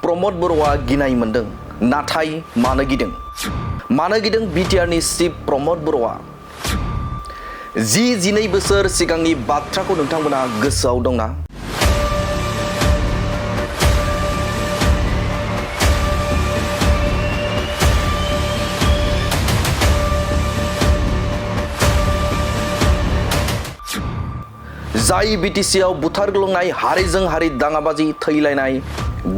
प्रमोद बर'आ गिनाय मोनदों नाथाय मानो गिदों? मानो गिदों बिटिआरनि चिफ प्रमोद बर'आ? 12 बोसोर सिगांनि बाथ्राखौ नोंथांमोना गोसोआव दंना? जाय बिटिसिआव बुथारग्लुंनाय हारिजों हारि दाङाबाजि थैलायनाय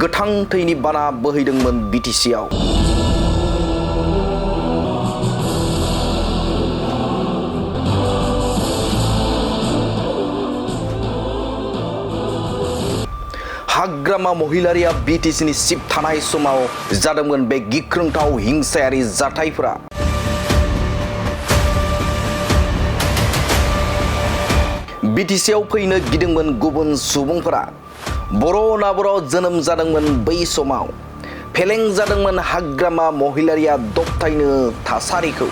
गोथां थैनि बाना बोहैदोंमोन बिटिसिआव। हाग्रामा महिलारिया बिटिसिनि चिफ थानाय समाव जादोंमोन बे गिख्रंथाव हिंसायारि जाथायफोरा। बिटिसिआव फैनो गिदोंमोन गुबुन सुबुंफोरा। बर' ना बर' जोनोम जादोंमोन बै समाव। फेलें जादोंमोन हाग्रामा महिलारिया दबथायनो थासारिखौ।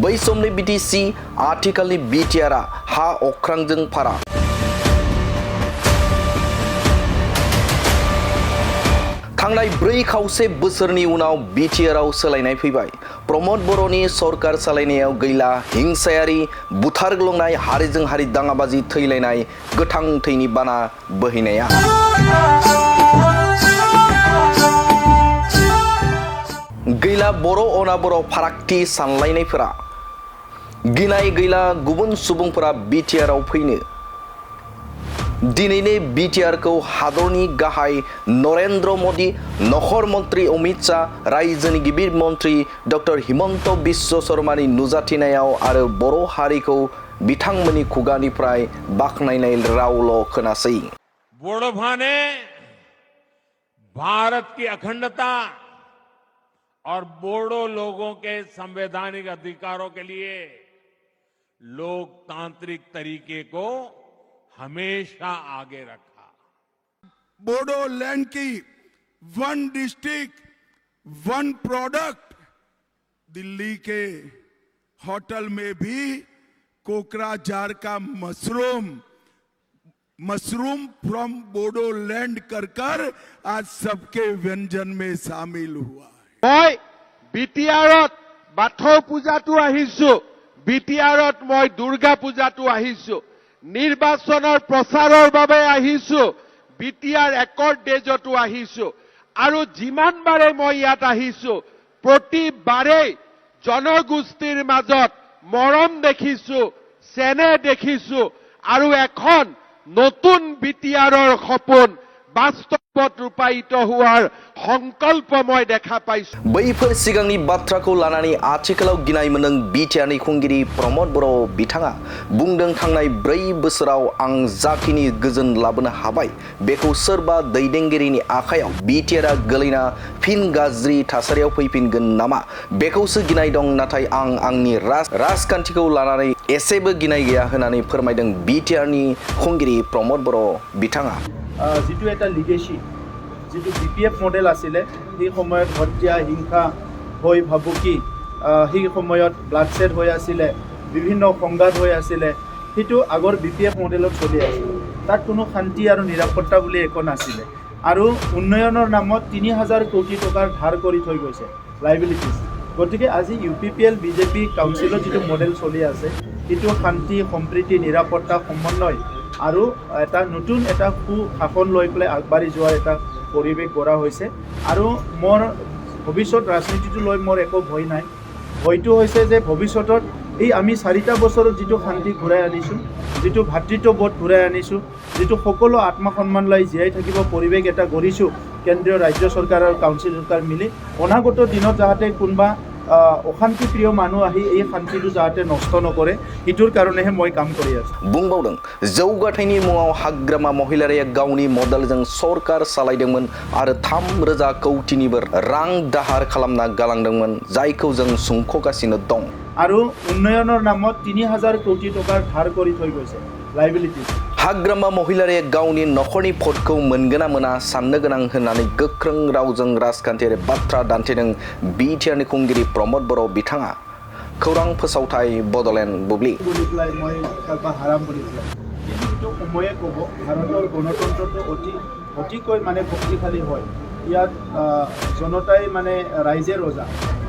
बै समनि बिटिसि आथिखालनि बिटिआरआ हा अख्रांजों फाराग। थांनाय 4 खावसे बोसोरनि उनाव बिटिआरआव सोलायनाय फैबाय। प्रमोद बर'नि सरकार सालायनायाव गैला हिंसायारि बुथारग्लुंनाय हारिजों हारि दाङाबाजि थैलायनाय गोथां थैनि बाना बोहैनाया। गैला बर' अना बर' फारागथि सानलायनायफोरा। गिनाय गैला गुबुन सुबुंफोरा बिटिआरआव फैनो। दिनैनि बिटिआरखौ हादरनि गाहाय नरेन्द्र मोदी, नखर मन्त्री अमित शाह, रायजोनि गिबि मन्त्री डक्टर हिमन्त बिश्व शर्मानि नुजाथिनायाव आरो बर' हारिखौ बिथांमोननि खुगानिफ्राय बाख्नायनाय रावल' खोनासै। बोडोफा ने भारत की अखंडता और बोडो लोगों के संवैधानिक अधिकारों के लिए लोकतांत्रिक तरीके को हमेशा आगे रखा। बोडोलैंड की 1 डिस्ट्रिक्ट 1 प्रोडक्ट दिल्ली के होटल में भी कोकराझार का मशरूम फ्रॉम बोडोलैंड कर आज सबके व्यंजन में शामिल हुआ है। मैं बिटिआरत बाथौ पूजातो आहिछु, बिटिआरत मैं दुर्गा पूजातो आहिछु, निर्वाचনৰ প্ৰচাৰৰ বাবে আহিছো, বিটিআৰ একৰ্ড ডেজতো আহিছো আৰু যিমানবাৰে মই ইয়াত আহিছো প্ৰতিবাৰে জনগোষ্ঠীৰ মাজত মৰম দেখিছো, চেনেহ দেখিছো আৰু এখন নতুন বিটিআৰৰ সপোন বাস্তৱত ৰূপায়িত হোৱাৰ সংকল্প মই দেখা পাইছো। बैफोर सिगांनि बाथ्राखौ लानानै आथिखालाव गिनाय मोनदों बिटिआरनि खुंगिरि प्रमोद बर' बिथाङा बुंदों थांनाय 4 बोसोराव आं जाखिनि गोजोन लाबोनो हाबाय बेखौ सोरबा दैदेनगिरिनि आखायाव बिटिआरआ गोलैना फिन गाज्रि थासारियाव फैफिनगोन नामा बेखौसो गिनाय दं। नाथाय आं आंनि राजखान्थिखौ लानानै एसेबो गिनाय गैया होननानै फोरमायदों बिटिआरनि खुंगिरि प्रमोद बर' बिथाङा। जितु एटा लिगेसी जितु बीपीएफ मडेल आसिले সেই সময়ত হত্যা হিংসা হৈ ভাবুকি সেই সময়ত ব্লাডশেড হৈ আছিলে, বিভিন্ন সংঘাত হৈ আছিলে, সেইটো আগৰ বিপিএফ মডেলত চলি আছিল। তাত কোনো শান্তি আৰু নিৰাপত্তা বুলি একো নাছিলে আৰু উন্নয়নৰ নামত 3000 কোটি টকাৰ ধাৰ কৰি থৈ গৈছে লাইবিলিটিজ। গতিকে আজি ইউপিপিএল বিজেপি কাউন্সিলৰ যিটো মডেল চলি আছে সেইটো শান্তি সম্প্ৰীতি নিৰাপত্তা সমন্বয় আৰু এটা নতুন এটা সুশাসন লৈ পেলাই আগবাঢ়ি যোৱাৰ এটা পৰিৱেশ গঢ়া হৈছে। আৰু মোৰ ভৱিষ্যত ৰাজনীতিটো লৈ মোৰ একো ভয় নাই। ভয়টো হৈছে যে ভৱিষ্যতত এই আমি 4টা বছৰত যিটো শান্তি ঘূৰাই আনিছোঁ, যিটো ভাতৃত্ববোধ ঘূৰাই আনিছোঁ, যিটো সকলো আত্মসন্মান লৈ জীয়াই থাকিব পৰিৱেশ এটা গঢ়িছোঁ কেন্দ্ৰীয় ৰাজ্য চৰকাৰ আৰু কাউন্সিল চৰকাৰ মিলি, অনাগত দিনত যাতে কোনোবা অশান্তিপ্ৰিয় মানুহ আহি এই শান্তিটো যাতে নষ্ট নকৰে সেইটোৰ কাৰণেহে মই কাম কৰি আছোঁ। बुंबावदों जौगाथायनि मुङाव हाग्रामा महिलारिया गावनि मडेलजों सरकार सालायदोंमोन आरो 3,000 कोटिनिबो रां दाहार खालामना गालांदोंमोन जायखौ जों सुंख'गासिनो दं। আৰু উন্নয়নৰ নামত 3000 কোটি টকাৰ ধাৰ কৰি থৈ গৈছে लाइबिलिटीज। हाग्रामा महिलारिया गावनि नखरनि भटखौ मोनगोना मोना साननो गोनां होननानै गोख्रों रावजों राजखान्थियारि बाथ्रा दान्थेदों बिटिआरनि खुंगिरि प्रमोद बर' बिथाङा। खौरां फोसावथाय बड'लेण्ड बुब्लि। ময়ে ক'ব ভাৰতৰ গণতন্ত্ৰটো অতিকৈ মানে শক্তিশালী হয়। ইয়াত জনতাই মানে ৰাইজে ৰজা।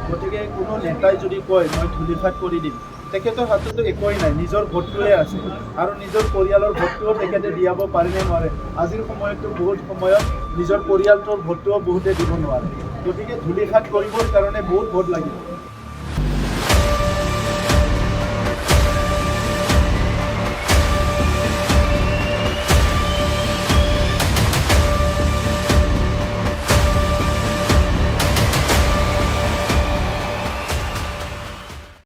গতিকে কোনো নেতাই যদি কয় মই ধূলিফাট কৰি দিম, তেখেতৰ হাততো একোৱেই নাই, নিজৰ ভোটটোৱে আছে আৰু নিজৰ পৰিয়ালৰ ভোটটোও তেখেতে দিয়াব পাৰেনে নোৱাৰে। আজিৰ সময়তো বহুত সময়ত নিজৰ পৰিয়ালটোৰ ভোটটোও বহুতে দিব নোৱাৰে। গতিকে ধূলিফাট কৰিবৰ কাৰণে বহুত ভোট লাগিব।